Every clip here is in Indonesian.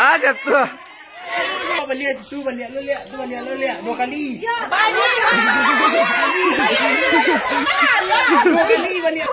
Ah, jatuh. Balik situ, balik lu lihat, tu balik lu lihat 2 kali. Balik. 2 kali balik.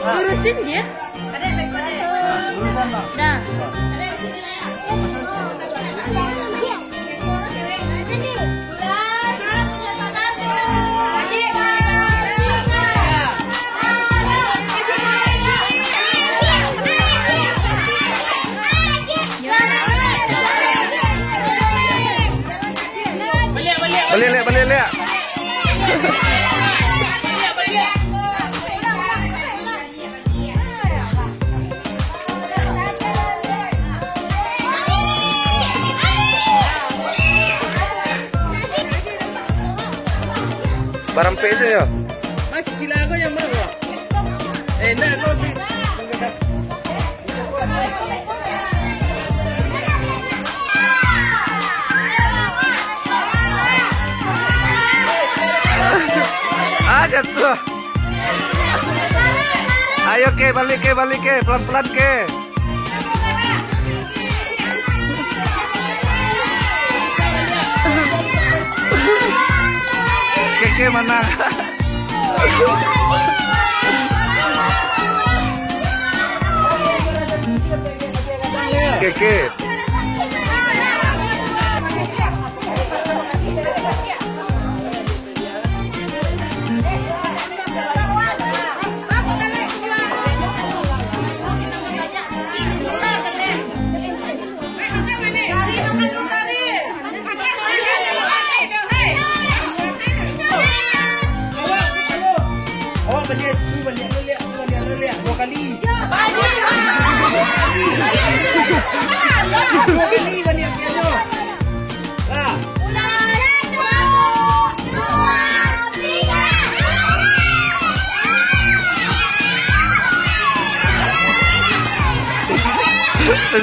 Lurusin dia. Dah. Balik lihat. Barang pesa ya. Masih gila aku yang bawa. Nak kau beli. Ah, jatuh. Ayo ke, balik ke, pelan-pelan ke. Ke mana? Ke. Balik situ, balik lu lihat, tu balik lu lihat 2 kali. 2 kali balik piano. Lah.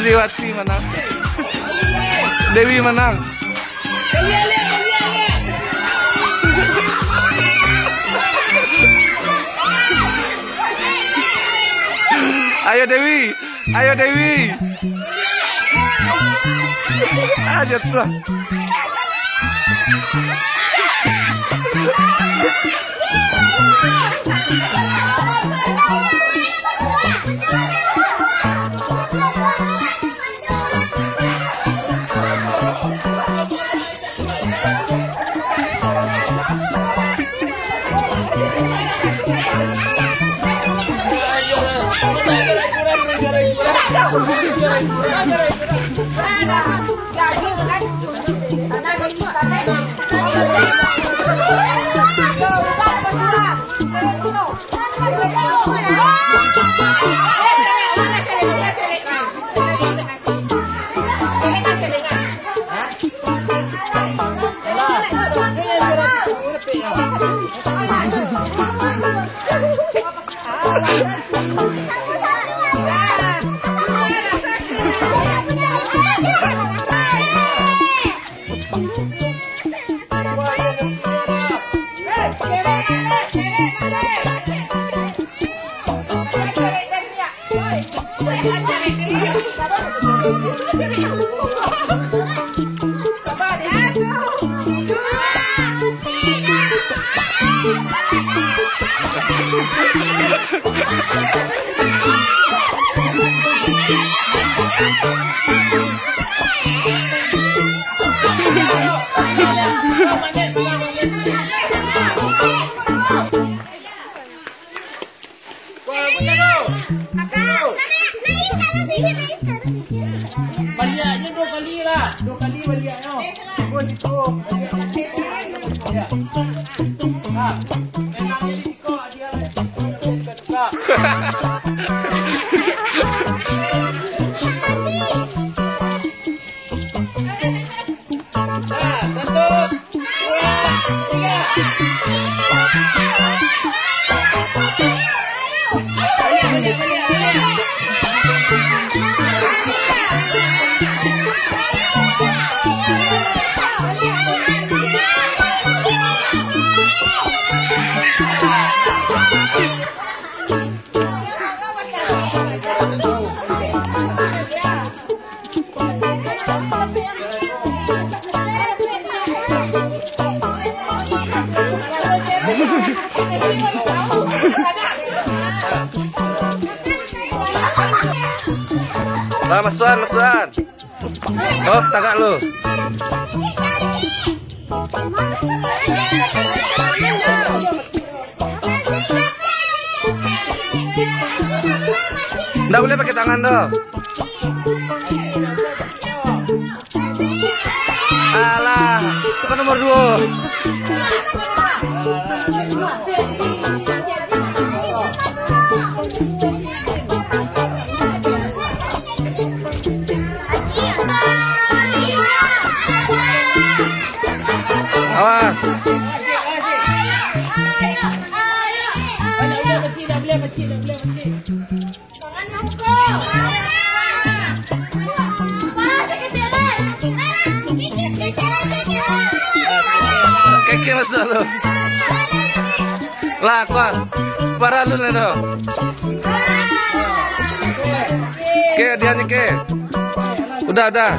Ziwati menang. Dewi menang. Ayo Dewi. Ah, jatuh. Baliaknya 2 kali lah. 2 kali baliak no. Terus itu. Baliak. Ha. Enak jadi kok. Lah, masukan. Oh, tagak lu. Nggak boleh pakai tangan dong. Alah, itu kan nomor 2. Awas. Keke masuk lu. Lah, kuat. Para lu nih dong. Ke dia nih ke. Udah.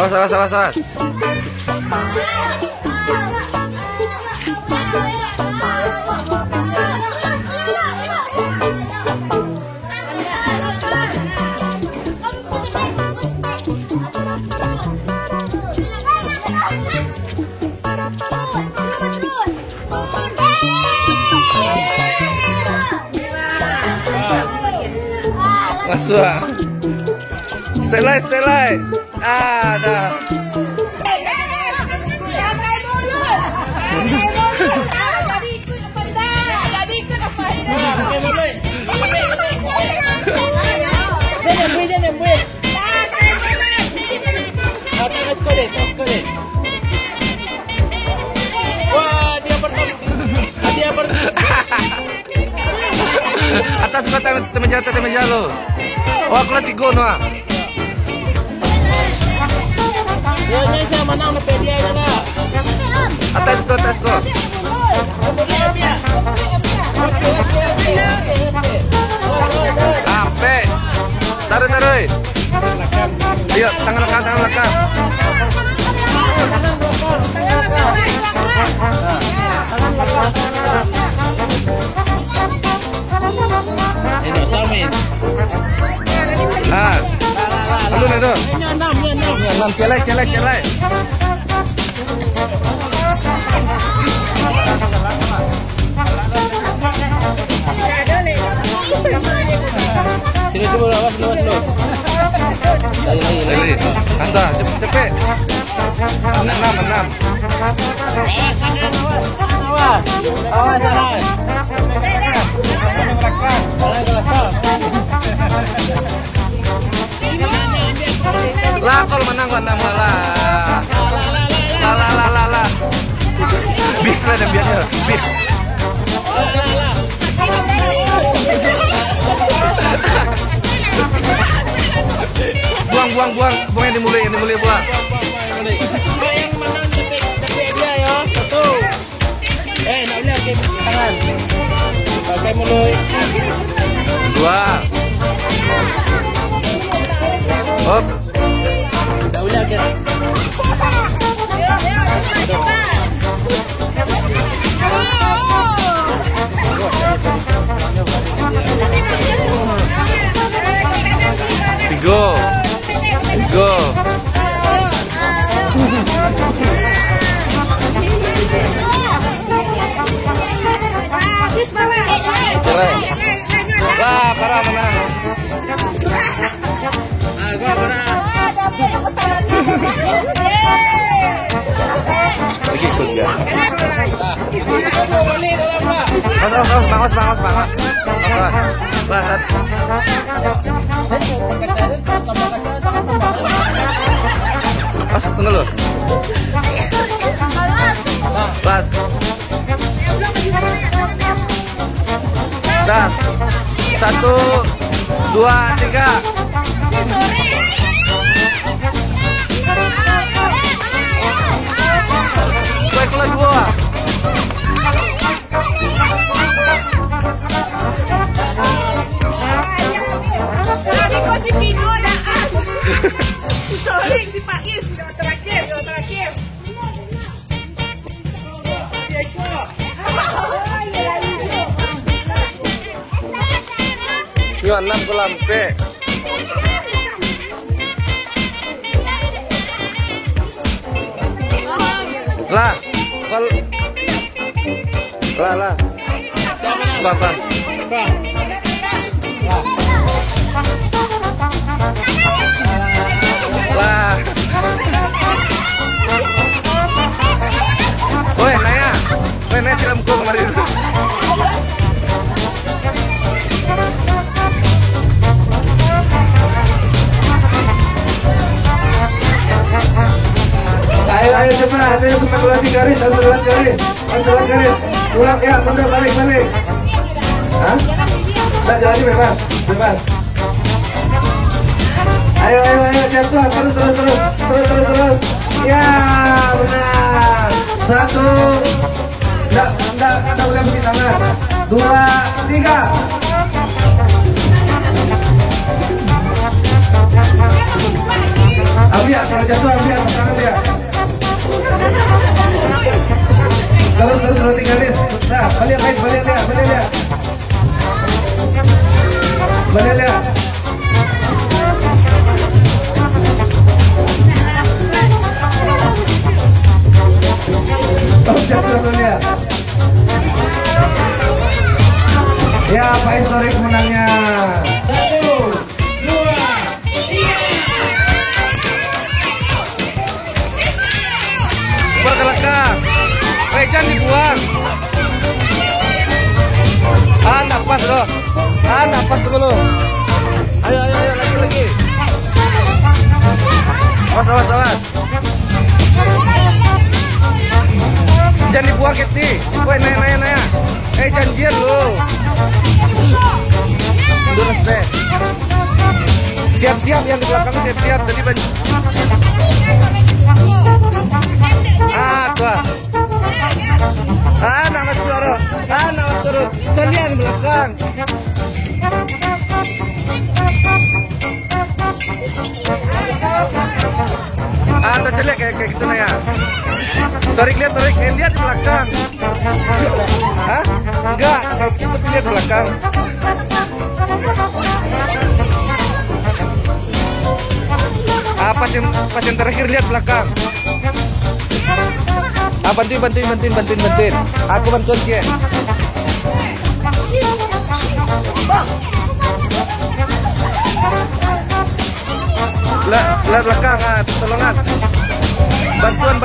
Oh, salah. Masuk. Stay light. Dah. Wah, dia Atas kota temeja lo. Oh, aku lihat tigo no. Dia siya menang na pwede na na. Atas ko. Sampai. Taruh. Ayo, tangan lekat. Ini Samin. Lalu nih tuh. Ini 6. Celek. Sini coba awas lu. Lagi. Anda cepet. 6. Awas. Lah, kalau menang malah. Lah. Bis lah dan biarnya. Bis. Buang yang dimulai buang. Yang menang tapi dia ya. 1. Nak boleh pakai tangan. Pakai mulut. 2. Hop. Tak boleh pakai. Go. Bangos. Lah, tunggu lu. Pas. Dah. 1, 2, 3. Kue kula 2. Sorry, di Pais, terakhir. Yo 6 ko lampe. Lah. Lah. Bapak. Lah. Woi, Naya silamku kemarin. Ayo cepat, satu garis. Pulang ya, mundur balik. Hah? Tidak jadi bebas. Ayo, jatuh, terus. Ya, benar. 1, enggak boleh begini tangan. 2, 3. Ambil, kalau jatuh ambil, tangan dia. Terus 3 garis. Nah, balik lihat. Ya, Pak Historik menangnya. 1, 2, 3. Berkelakar. Jangan dibuang. Napas loh. Napas dulu. Ayo, lagi. Awas. Jangan dibuang, Kiti. Woi, Naya. Janjian lu. Mundur deh. Siap-siap yang di belakang, siap-siap. Tadi banyak. Tua. Nama suruh. Salian belakang. Tercelik kayak gitu Naya. Tarik lihat belakang. Hah? Enggak, tapi lihat belakang. Pas yang terakhir lihat belakang. Bantuin. Aku bantuin Cie. Lihat belakang, tolongan. Bantuan.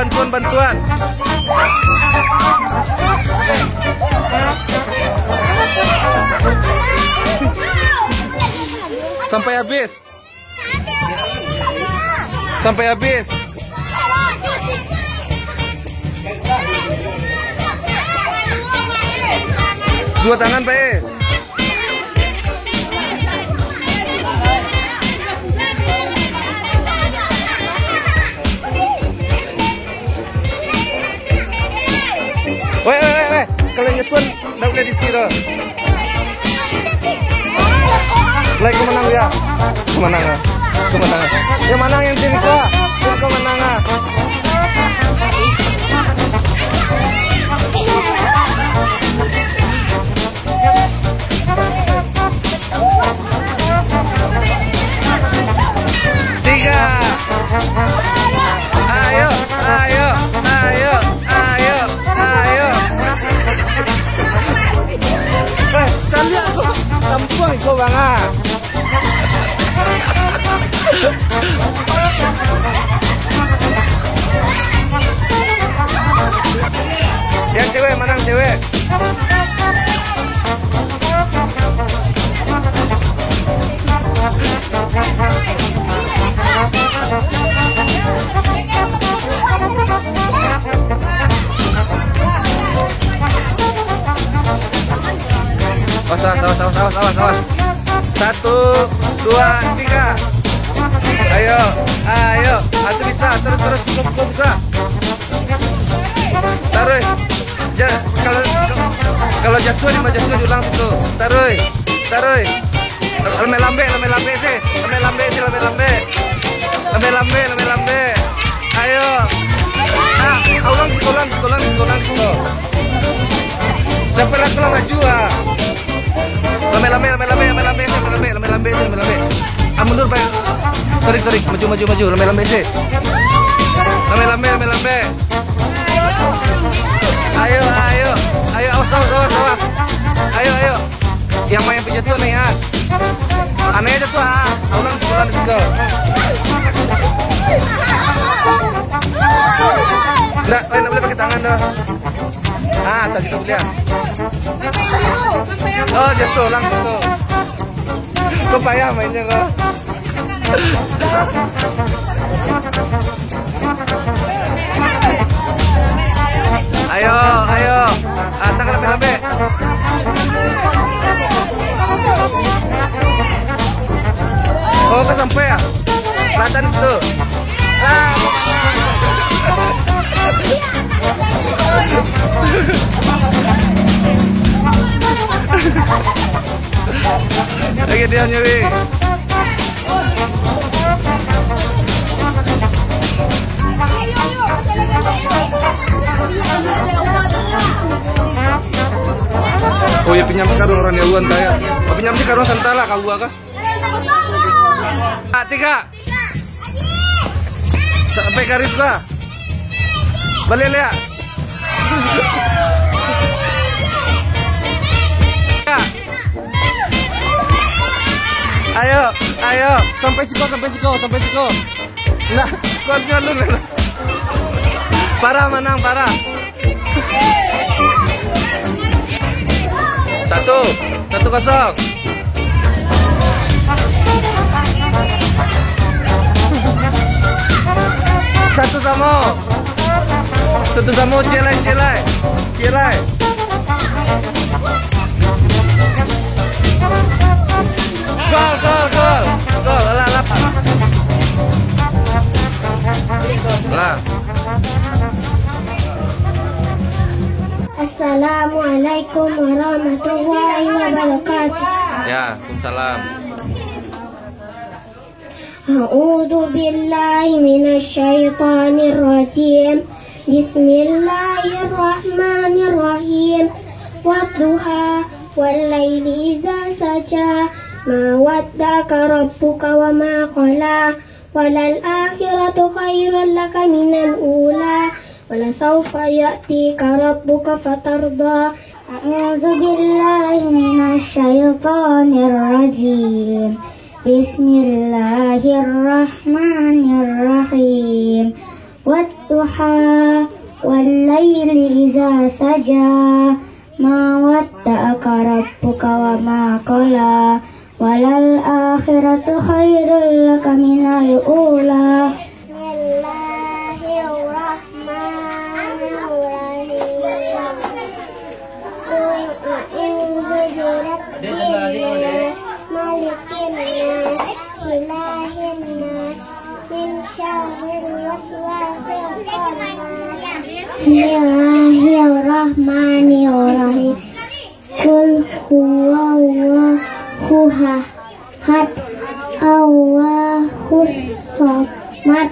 Sampai habis. Dua tangan, Pak. Weh. Kalau nyetuan, nggak boleh disiro. Lagi menang ya. Kemenangan. Yang mana yang sini kok? Kemenangan. Kampung itu banget. Yang cewek, menang cewek. Awas. 1, 2, 3. Ayo. Atu bisa. Terus buka. Taruh. Kalau jatuh diulang situ. Taruh. Lambe sih. Lambe. Ayo. Ulang situ. Sampai aku maju ah. Lambe. Mundur Pak. Sorry. Maju. Lambe sih. Lambe. Ayo. Awas. Ayo. Yang main penjatuhan nih ah. Aneh aja tuh ah. Ulang situ. Enggak boleh pakai tangan dah. Tadi kita lihat. Oh, jatuh langsung tuh. Kok payah mainnya kok. Ayo. Tangan lambe. Oh, kesampai ya? Kelihatan itu. Lagi dia nyeri. Oh ya pinjam karung orang Yawan saya. Pinjam di karung santala kau gua kah? 3. Sampai garis gua. Balik lihat. Ayo, sampai siko. Nah, kuatnya lu. Parah menang. 1-0. Satu sama celai. Gol. Lah. Assalamualaikum warahmatullahi wabarakatuh. Ya, Waalaikumsalam. A'udzu billahi minasy syaithanir rajim. Bismillahirrahmanirrahim. Wadduha wal laili idza saja. Ma waddaka rabbuka wa ma qala. Walal akhiratu khairul laka minal ula. Wala sawfa ya'tika rabbuka fatarda. A'udzu billahi minasy syaithanir rajim. Bismillahirrahmanirrahim. Wadduha wal laili idza saja. Ma wadda'aka rabbuka wa ma qala. Walal akhiratu khairul laka minal ula. Bismillahirrahmanirrahim. Qul huwallahu ahad, Allahus samad.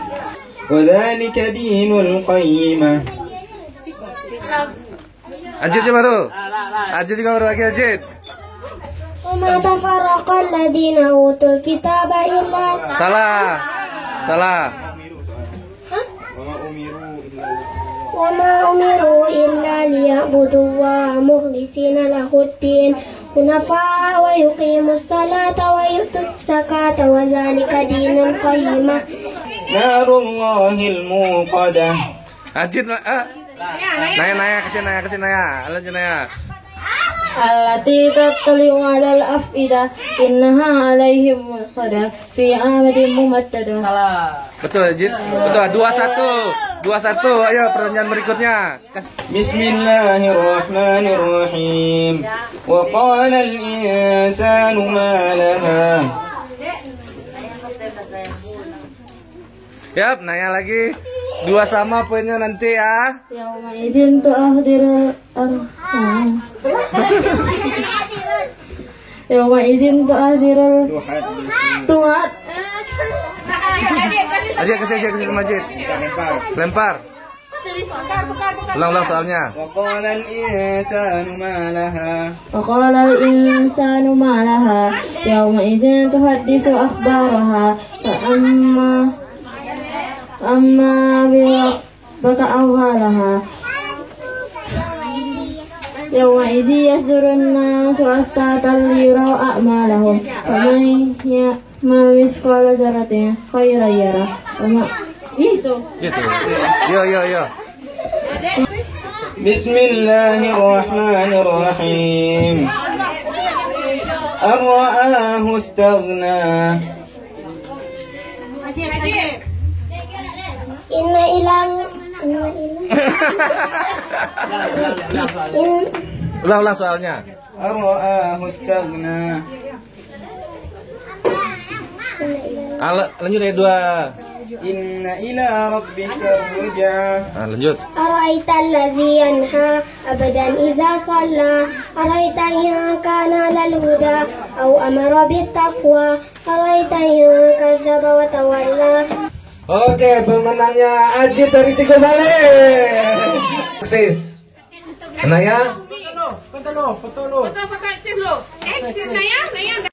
وذلك دين القيمة. Ajit baru. Ajit juga baru lagi Ajit. وما تفرق الذين أوتوا الكتاب إلا Salah. وما أمروا إلا ليعبدوا الله مخلصين له الدين حنفاء ويقيموا الصلاة ويؤتوا الزكاة وذلك دين القيمة. نار الله الموقدة. Ajit Naya kasih Naya. Lanjut Naya. التي تطلع على الأفئدة إنها عليهم مؤصدة في أمد ممددة. Betul, Jid. Betul. 2-1. 2-1. Ayo pertanyaan berikutnya. Bismillahirrahmanirrahim. Wa qala al-insanu ma laha. Yap, nanya lagi. 2 sama poinnya nanti ya. Yauma'izin tu'ahdirul Yauma'izin tu'ahdirul tu'ad. Aja kasih sama Jid. Lempar. Ulang soalnya. Wa qala al-insanu ma laha. وقال الإنسان ما لها يومئذ تحدث أخبارها فأما بربك أوهالها يومئذ يصدر الناس أشتاتا ليروا أعمالهم فمن يعمل مثقال ذرة خيرا يره Gitu. Yo. Bismillahirrahmanirrahim. Ar-ra'ahu istaghna. Inna ilang Ulang soalnya. Ar-ra'ahu istaghna. Lanjut ya 2. Inna ila rabbika ruj'a. Lanjut. أرأيت الذي ينهى أبدا إذا صلى أرأيت إن كان على الهدى أو أمر بالتقوى أرأيت إن كذب وتولى. Oke, pemenangnya Ajit dari Tiga Balik. Sukses. Naya. Betul, betul. Betul, Pak Eksis lo. Eksis, Naya.